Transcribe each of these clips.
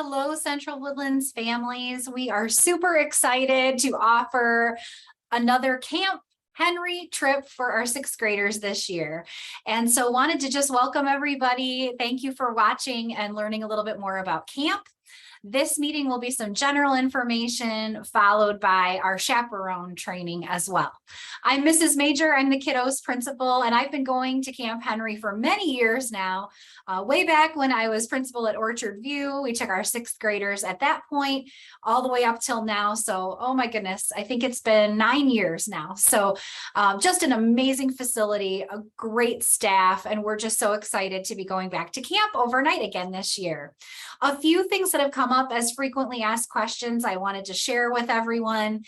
Hello, Central Woodlands families. We are super excited to offer another Camp Henry trip for our sixth graders this year. And so wanted to just welcome everybody. Thank you for watching and learning a little bit more about camp. This meeting will be some general information followed by our chaperone training as well. I'm Mrs. Major, I'm the kiddos principal, and I've been going to Camp Henry for many years now. Way back when I was principal at Orchard View, we took our sixth graders at that point all the way up till now. So, oh my goodness, I think it's been 9 years now. So just an amazing facility, a great staff, and we're just so excited to be going back to camp overnight again this year. A few things that have come up as frequently asked questions I wanted to share with everyone.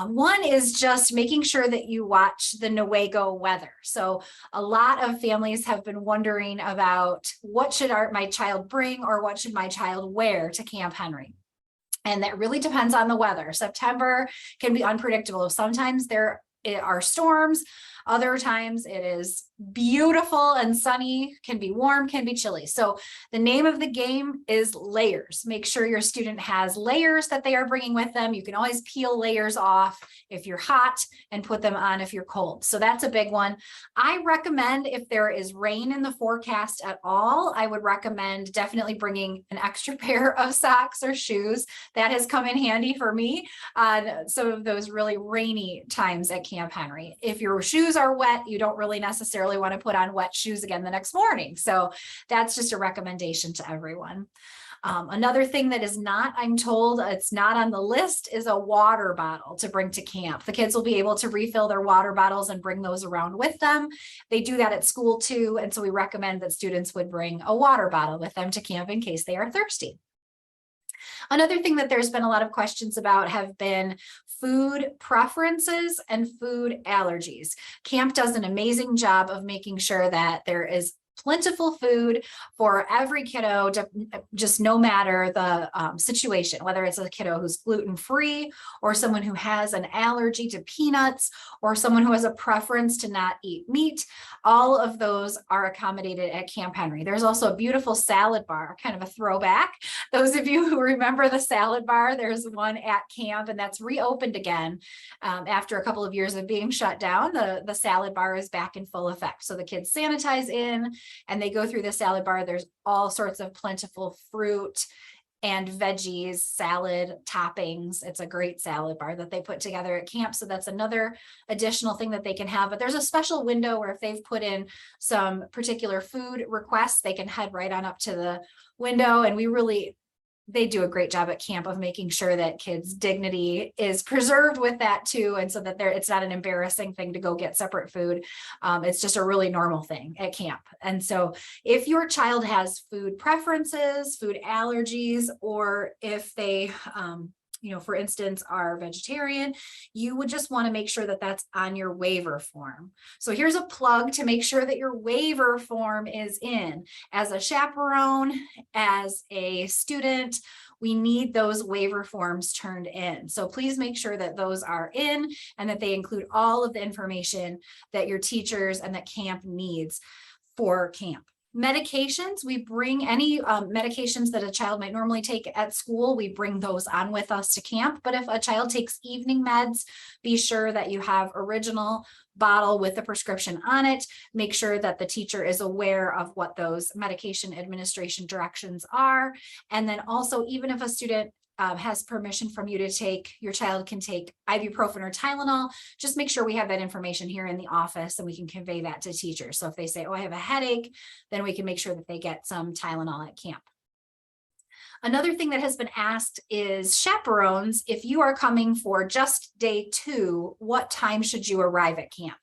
One is just making sure that you watch the Newaygo weather. So a lot of families have been wondering about what should my child bring or what should my child wear to Camp Henry. And that really depends on the weather. September can be unpredictable. Sometimes there are storms. Other times it is beautiful and sunny, can be warm, can be chilly. So the name of the game is layers. Make sure your student has layers that they are bringing with them. You can always peel layers off if you're hot and put them on if you're cold. So that's a big one. I recommend if there is rain in the forecast at all, I would recommend definitely bringing an extra pair of socks or shoes. That has come in handy for me on some of those really rainy times at Camp Henry. If your shoes are wet, you don't really necessarily want to put on wet shoes again the next morning. So that's just a recommendation to everyone. Another thing that is not, I'm told it's not on the list, is a water bottle to bring to camp. The kids will be able to refill their water bottles and bring those around with them. They do that at school too. And so we recommend that students would bring a water bottle with them to camp in case they are thirsty. Another thing that there's been a lot of questions about have been food preferences and food allergies. Camp does an amazing job of making sure that there is plentiful food for every kiddo, just no matter the situation, whether it's a kiddo who's gluten-free or someone who has an allergy to peanuts or someone who has a preference to not eat meat. All of those are accommodated at Camp Henry. There's also a beautiful salad bar, kind of a throwback. Those of you who remember the salad bar, there's one at camp and that's reopened again. After a couple of years of being shut down, the salad bar is back in full effect. So the kids sanitize in and they go through the salad bar. There's all sorts of plentiful fruit and veggies, salad toppings. It's a great salad bar that they put together at camp. So that's another additional thing that they can have. But there's a special window where if they've put in some particular food requests, they can head right on up to the window. And they do a great job at camp of making sure that kids' dignity is preserved with that too. And so that it's not an embarrassing thing to go get separate food. It's just a really normal thing at camp. And so if your child has food preferences, food allergies, or if they, for instance, are vegetarian, you would just want to make sure that that's on your waiver form. So here's a plug to make sure that your waiver form is in. As a chaperone, as a student, we need those waiver forms turned in. So please make sure that those are in and that they include all of the information that your teachers and that camp needs for camp. Medications, we bring any medications that a child might normally take at school, we bring those on with us to camp. But if a child takes evening meds, be sure that you have original bottle with the prescription on it. Make sure that the teacher is aware of what those medication administration directions are. And then also, even if a student has permission from you to take, your child can take ibuprofen or Tylenol, just make sure we have that information here in the office and we can convey that to teachers. So if they say, oh, I have a headache, then we can make sure that they get some Tylenol at camp. Another thing that has been asked is chaperones. If you are coming for just day 2, what time should you arrive at camp?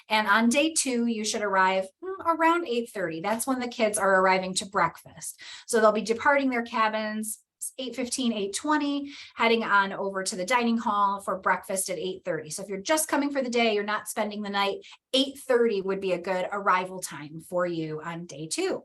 And on day 2, you should arrive around 8:30. That's when the kids are arriving to breakfast. So they'll be departing their cabins 8:15, 8:20, heading on over to the dining hall for breakfast at 8:30. So if you're just coming for the day, you're not spending the night, 8:30 would be a good arrival time for you on day 2.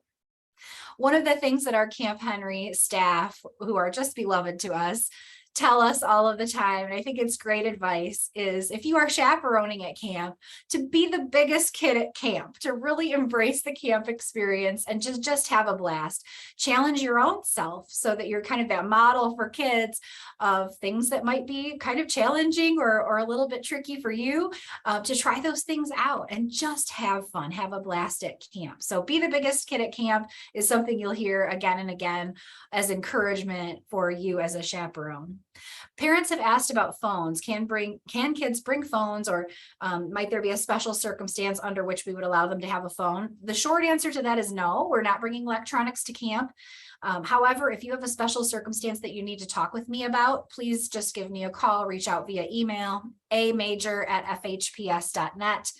One of the things that our Camp Henry staff, who are just beloved to us, tell us all of the time, and I think it's great advice, is if you are chaperoning at camp, to be the biggest kid at camp, to really embrace the camp experience and just have a blast. Challenge your own self so that you're kind of that model for kids of things that might be kind of challenging or a little bit tricky for you, to try those things out and just have fun, have a blast at camp. So be the biggest kid at camp is something you'll hear again and again as encouragement for you as a chaperone. Parents have asked about phones. Can kids bring phones, or might there be a special circumstance under which we would allow them to have a phone? The short answer to that is no, we're not bringing electronics to camp. However, if you have a special circumstance that you need to talk with me about, please just give me a call, reach out via email, amajor@fhps.net.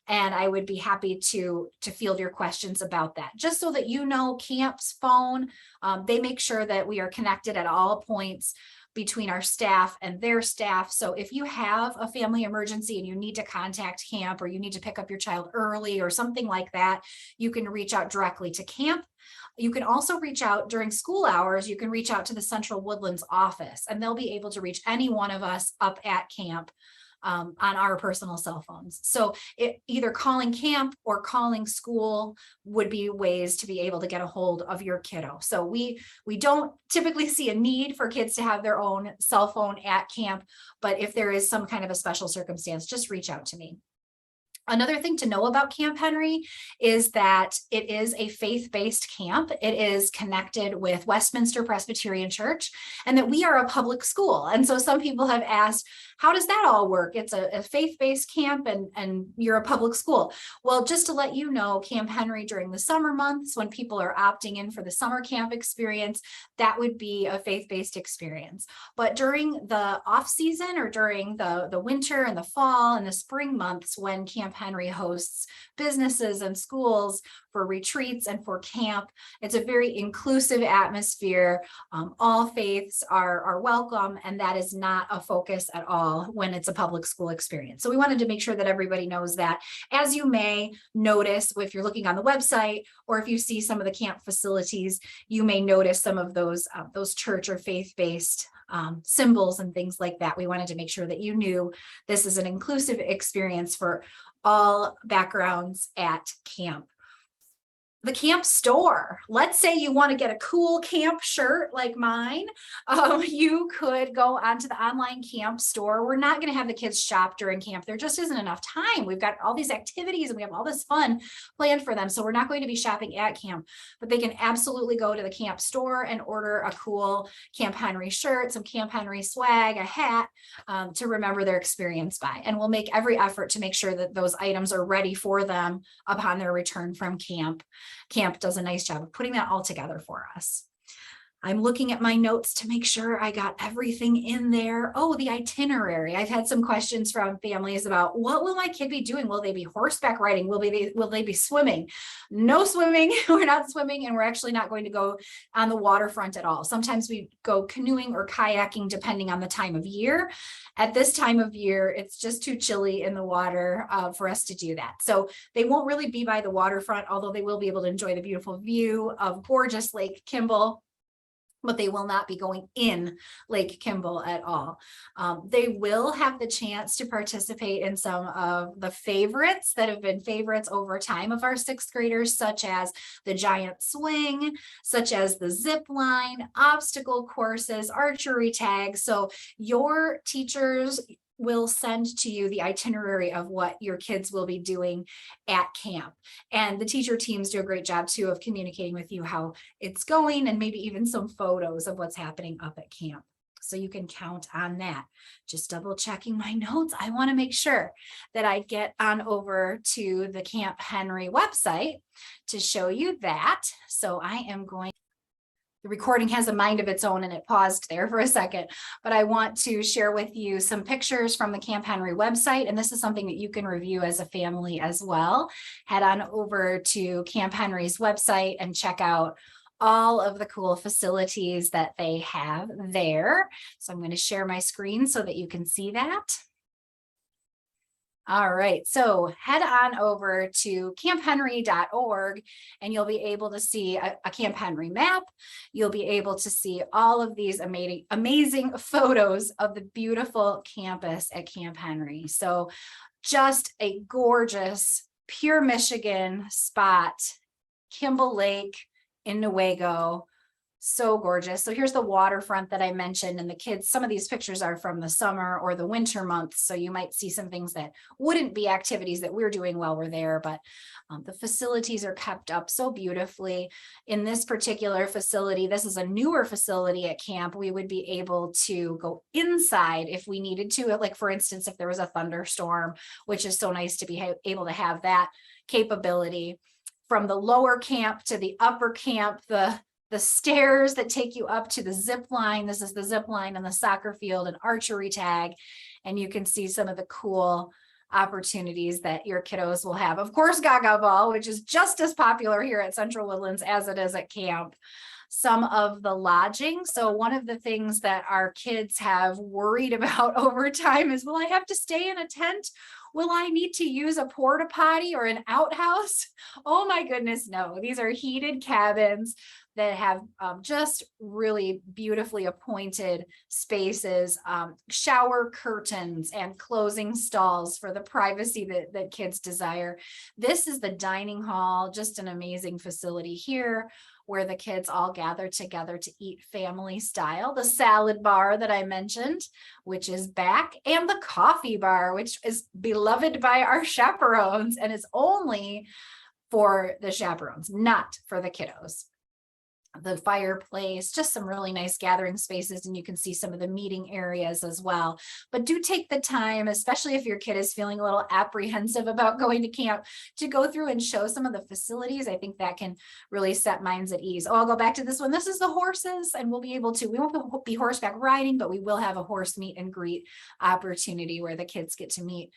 And I would be happy to field your questions about that. Just so that you know, camp's phone, they make sure that we are connected at all points between our staff and their staff. So if you have a family emergency and you need to contact camp, or you need to pick up your child early or something like that, you can reach out directly to camp. You can also reach out during school hours. You can reach out to the Central Woodlands office, and they'll be able to reach any one of us up at camp on our personal cell phones. So either calling camp or calling school would be ways to be able to get a hold of your kiddo. So we don't typically see a need for kids to have their own cell phone at camp, but if there is some kind of a special circumstance, just reach out to me. Another thing to know about Camp Henry is that it is a faith-based camp. It is connected with Westminster Presbyterian Church, and that we are a public school. And so some people have asked, how does that all work? It's a faith-based camp and you're a public school. Well, just to let you know, Camp Henry during the summer months, when people are opting in for the summer camp experience, that would be a faith-based experience. But during the off season, or during the winter and the fall and the spring months, when Camp Henry hosts businesses and schools for retreats and for camp, it's a very inclusive atmosphere. All faiths are welcome, and that is not a focus at all when it's a public school experience. So we wanted to make sure that everybody knows that. As you may notice, if you're looking on the website, or if you see some of the camp facilities, you may notice some of those church or faith-based symbols and things like that. We wanted to make sure that you knew this is an inclusive experience for all backgrounds at camp. The camp store. Let's say you want to get a cool camp shirt like mine. You could go onto the online camp store. We're not going to have the kids shop during camp. There just isn't enough time. We've got all these activities and we have all this fun planned for them. So we're not going to be shopping at camp, but they can absolutely go to the camp store and order a cool Camp Henry shirt, some Camp Henry swag, a hat, to remember their experience by. And we'll make every effort to make sure that those items are ready for them upon their return from camp. Camp does a nice job of putting that all together for us. I'm looking at my notes to make sure I got everything in there. Oh, the itinerary. I've had some questions from families about, what will my kid be doing? Will they be horseback riding? Will they be swimming? No swimming. We're not swimming, and we're actually not going to go on the waterfront at all. Sometimes we go canoeing or kayaking depending on the time of year. At this time of year, it's just too chilly in the water for us to do that. So they won't really be by the waterfront, although they will be able to enjoy the beautiful view of gorgeous Lake Kimball, but they will not be going in Lake Kimball at all. They will have the chance to participate in some of the favorites that have been favorites over time of our sixth graders, such as the giant swing, such as the zip line, obstacle courses, archery tags. So your teachers will send to you the itinerary of what your kids will be doing at camp. And the teacher teams do a great job too of communicating with you how it's going, and maybe even some photos of what's happening up at camp. So you can count on that. Just double checking my notes. I want to make sure that I get on over to the Camp Henry website to show you that. So I am going. The recording has a mind of its own and it paused there for a second, but I want to share with you some pictures from the Camp Henry website. And this is something that you can review as a family as well. Head on over to Camp Henry's website and check out all of the cool facilities that they have there. So I'm going to share my screen so that you can see that. All right, so head on over to camphenry.org and you'll be able to see a Camp Henry map. You'll be able to see all of these amazing photos of the beautiful campus at Camp Henry. So just a gorgeous, pure Michigan spot, Kimball Lake in Newaygo. So gorgeous. So here's the waterfront that I mentioned, and the kids, some of these pictures are from the summer or the winter months. So you might see some things that wouldn't be activities that we're doing while we're there, but the facilities are kept up so beautifully. In this particular facility, this is a newer facility at camp. We would be able to go inside if we needed to, like for instance, if there was a thunderstorm, which is so nice to be able to have that capability. From the lower camp to the upper camp, the stairs that take you up to the zip line. This is the zip line and the soccer field and archery tag. And you can see some of the cool opportunities that your kiddos will have. Of course, Gaga Ball, which is just as popular here at Central Woodlands as it is at camp. Some of the lodging. So one of the things that our kids have worried about over time is, will I have to stay in a tent? Will I need to use a porta potty or an outhouse? Oh my goodness, no. These are heated cabins that have just really beautifully appointed spaces, shower curtains and closing stalls for the privacy that kids desire. This is the dining hall, just an amazing facility here where the kids all gather together to eat family style. The salad bar that I mentioned, which is back, and the coffee bar, which is beloved by our chaperones and is only for the chaperones, not for the kiddos. The fireplace, just some really nice gathering spaces, and you can see some of the meeting areas as well. But do take the time, especially if your kid is feeling a little apprehensive about going to camp, to go through and show some of the facilities. I think that can really set minds at ease. Oh, I'll go back to this one. This is the horses, and we'll be able to, we won't be horseback riding, but we will have a horse meet and greet opportunity where the kids get to meet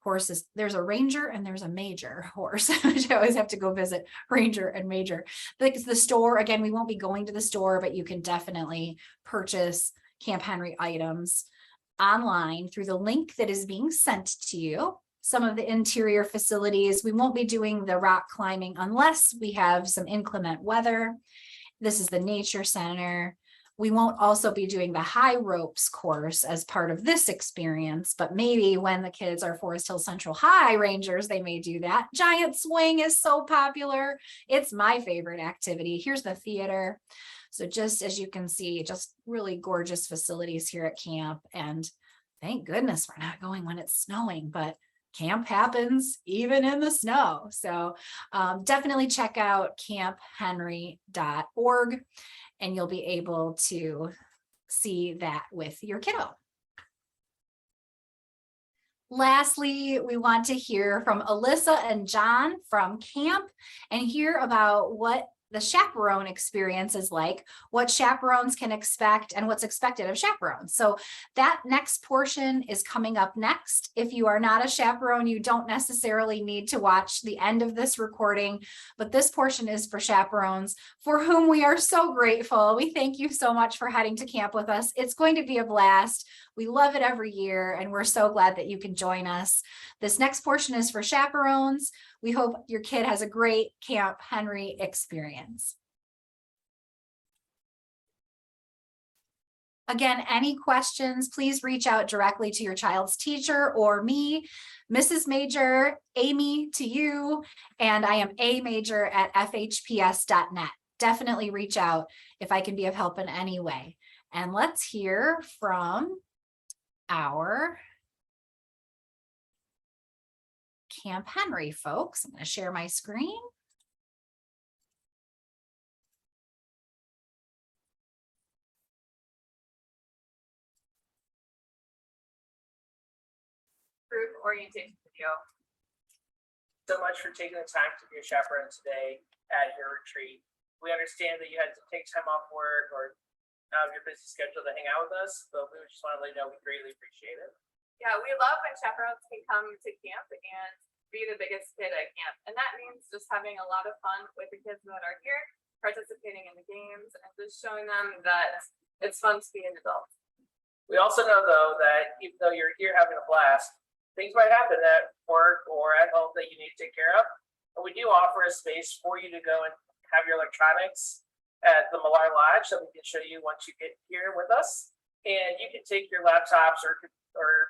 horses. There's a ranger and there's a major horse, which I always have to go visit ranger and major. The store, again, we won't be going to the store, but you can definitely purchase Camp Henry items online through the link that is being sent to you. Some of the interior facilities, we won't be doing the rock climbing unless we have some inclement weather. This is the nature center. We won't also be doing the high ropes course as part of this experience, but maybe when the kids are Forest Hill Central High Rangers, they may do that. Giant swing is so popular. It's my favorite activity. Here's the theater. So just as you can see, just really gorgeous facilities here at camp. And thank goodness we're not going when it's snowing, but camp happens even in the snow. So definitely check out camphenry.org. And you'll be able to see that with your kiddo. Lastly, we want to hear from Alyssa and John from camp and hear about what the chaperone experience is like, what chaperones can expect, and what's expected of chaperones. So that next portion is coming up next. If you are not a chaperone, you don't necessarily need to watch the end of this recording, but this portion is for chaperones for whom we are so grateful. We thank you so much for heading to camp with us. It's going to be a blast. We love it every year, and we're so glad that you can join us. This next portion is for chaperones. We hope your kid has a great Camp Henry experience. Again, any questions, please reach out directly to your child's teacher or me, Mrs. Major, Amy to you, and I am amajor@fhps.net. Definitely reach out if I can be of help in any way. And let's hear from our Camp Henry folks. I'm going to share my screen. Group orientation video. So much for taking the time to be a chaperone today at your retreat. We understand that you had to take time off work or out of your busy schedule to hang out with us, but we just want to let you know we greatly appreciate it. Yeah, we love when chaperones can come to camp and be the biggest kid at camp. And that means just having a lot of fun with the kids that are here, participating in the games, and just showing them that it's fun to be an adult. We also know, though, that even though you're here having a blast, things might happen at work or at home that you need to take care of. And we do offer a space for you to go and have your electronics at the Millar Lodge that we can show you once you get here with us. And you can take your laptops or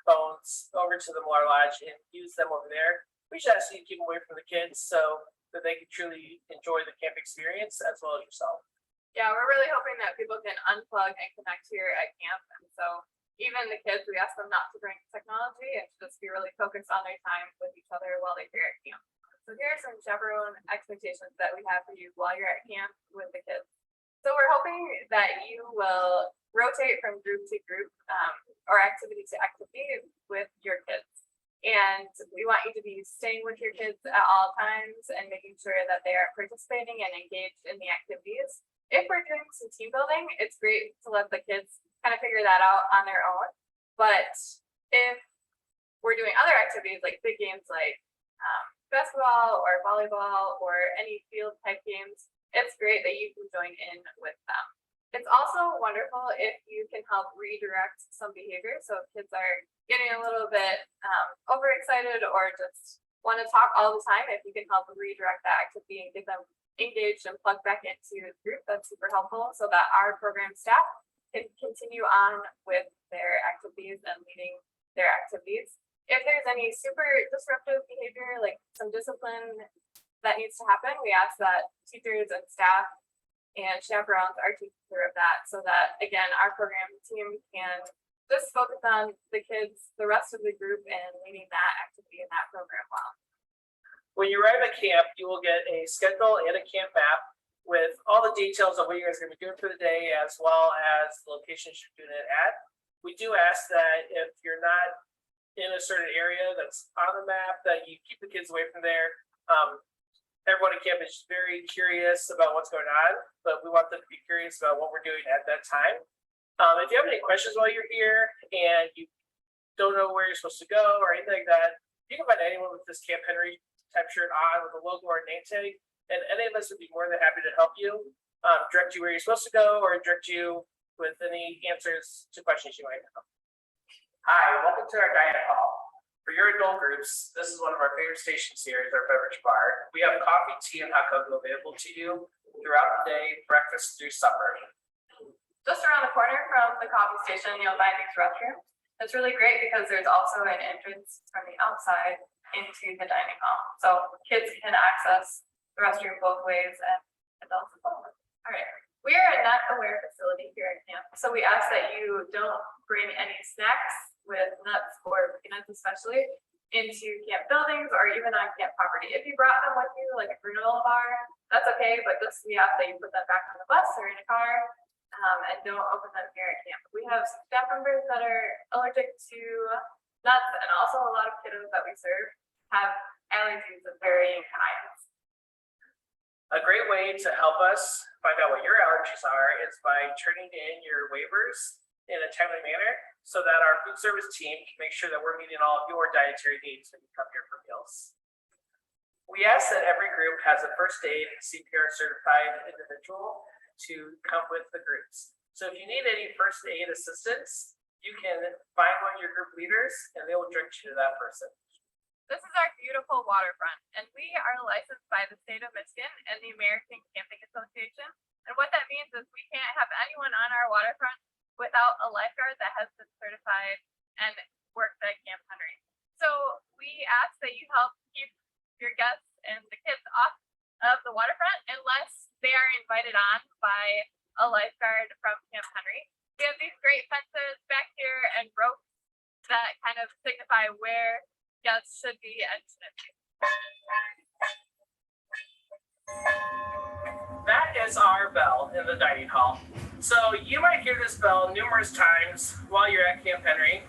phones over to the Millar Lodge and use them over there. We should ask you to keep them away from the kids so that they can truly enjoy the camp experience as well as yourself. Yeah, we're really hoping that people can unplug and connect here at camp. And so even the kids, we ask them not to bring technology and to just be really focused on their time with each other while they're here at camp. So here are some chaperone expectations that we have for you while you're at camp with the kids. So we're hoping that you will rotate from group to group or activity to activity with your kids. And we want you to be staying with your kids at all times and making sure that they are participating and engaged in the activities. If we're doing some team building, it's great to let the kids kind of figure that out on their own. But if we're doing other activities like big games like basketball or volleyball or any field type games, it's great that you can join in with them. It's also wonderful if you can help redirect some behavior. So if kids are getting a little bit overexcited or just want to talk all the time, if you can help redirect that activity and get them engaged and plugged back into the group, that's super helpful so that our program staff can continue on with their activities and leading their activities. If there's any super disruptive behavior, like some discipline that needs to happen, we ask that teachers and staff and chaperones are taking care of that so that, again, our program team can just focus on the kids, the rest of the group, and leading that activity in that program well. When you arrive at camp, you will get a schedule and a camp map with all the details of what you guys are going to be doing for the day, as well as the locations you're doing it at. We do ask that if you're not in a certain area that's on the map, that you keep the kids away from there. Everyone at camp is very curious about what's going on, but we want them to be curious about what we're doing at that time. If you have any questions while you're here and you don't know where you're supposed to go or anything like that, you can find anyone with this Camp Henry type shirt on with a logo or a name tag, and any of us would be more than happy to help you, direct you where you're supposed to go or direct you with any answers to questions you might have. Hi, welcome to our diet hall. For your adult groups, this is one of our favorite stations here at our beverage bar. We have coffee, tea, and hot cocoa available to you throughout the day, breakfast through supper. Just around the corner from the coffee station, you'll find these restrooms. It's really great because there's also an entrance from the outside into the dining hall. So kids can access the restroom both ways and adults as well. All right. We are a nut aware facility here at camp. So we ask that you don't bring any snacks with nuts or peanuts especially into camp buildings or even on camp property. If you brought them with you, like a granola bar, that's okay, but just we ask that you put them back on the bus or in a car and don't open them here at camp. We have staff members that are allergic to nuts, and also a lot of kiddos that we serve have allergies of varying kinds. A great way to help us find out what your allergies are is by turning in your waivers in a timely manner so that our food service team can make sure that we're meeting all of your dietary needs when you come here for meals. We ask that every group has a first aid and CPR certified individual to come with the groups. So if you need any first aid assistance, you can find one of your group leaders and they will direct you to that person. This is our beautiful waterfront, and we are licensed by the state of Michigan and the American Camping Association. And what that means is we can't have anyone on our waterfront without a lifeguard that has been certified and works at Camp Henry. So we ask that you help keep your guests and the kids off of the waterfront unless they are invited on by a lifeguard from Camp Henry. We have these great fences back here and ropes that kind of signify where guests should be and shouldn't be. That is our bell in the dining hall. So you might hear this bell numerous times while you're at Camp Henry.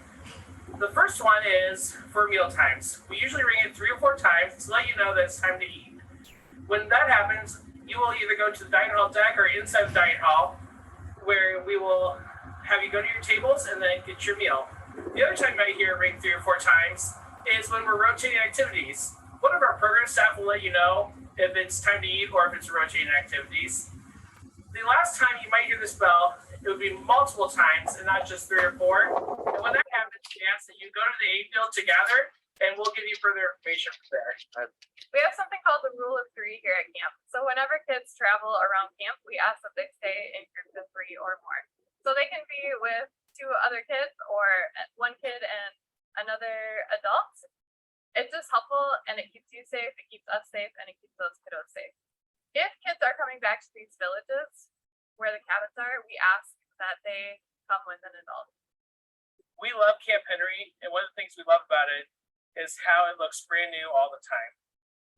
The first one is for meal times. We usually ring it 3 or 4 times to let you know that it's time to eat. When that happens, you will either go to the dining hall deck or inside the dining hall, where we will have you go to your tables and then get your meal. The other time you might hear it ring 3 or 4 times is when we're rotating activities. One of our program staff will let you know if it's time to eat or if it's rotating activities. The last time you might hear this bell, it would be multiple times and not just 3 or 4. And when that happens, we ask that you go to the aid field to gather and we'll give you further information from there. We have something called the rule of three here at camp. So whenever kids travel around camp, we ask that they stay in groups of 3 or more. So they can be with 2 other kids or 1 kid and another adult. It's just helpful and it keeps you safe, it keeps us safe, and it keeps those kiddos safe. If kids are coming back to these villages where the cabins are, we ask that they come with an adult. We love Camp Henry, and one of the things we love about it is how it looks brand new all the time.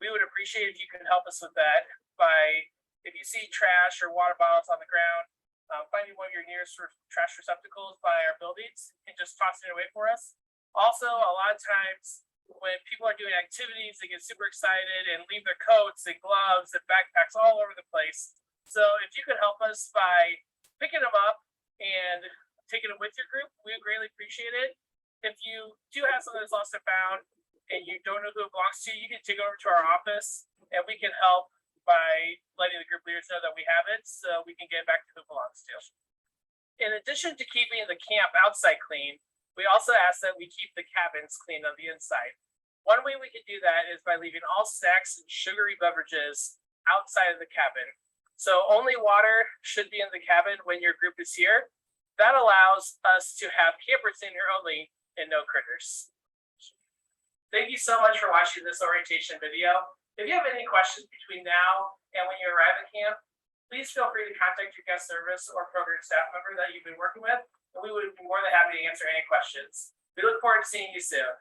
We would appreciate if you can help us with that by, if you see trash or water bottles on the ground, finding one of your nearest trash receptacles by our buildings and just tossing it away for us. Also, a lot of times when people are doing activities, they get super excited and leave their coats and gloves and backpacks all over the place. So if you could help us by picking them up and taking them with your group, we would greatly appreciate it. If you do have something that's lost and found and you don't know who it belongs to, you can take it over to our office and we can help by letting the group leaders know that we have it so we can get it back to who it belongs to. In addition to keeping the camp outside clean, we also ask that we keep the cabins clean on the inside. One way we can do that is by leaving all snacks and sugary beverages outside of the cabin. So only water should be in the cabin when your group is here. That allows us to have campers in here only and no critters. Thank you so much for watching this orientation video. If you have any questions between now and when you arrive at camp, please feel free to contact your guest service or program staff member that you've been working with, and we would be more than happy to answer any questions. We look forward to seeing you soon.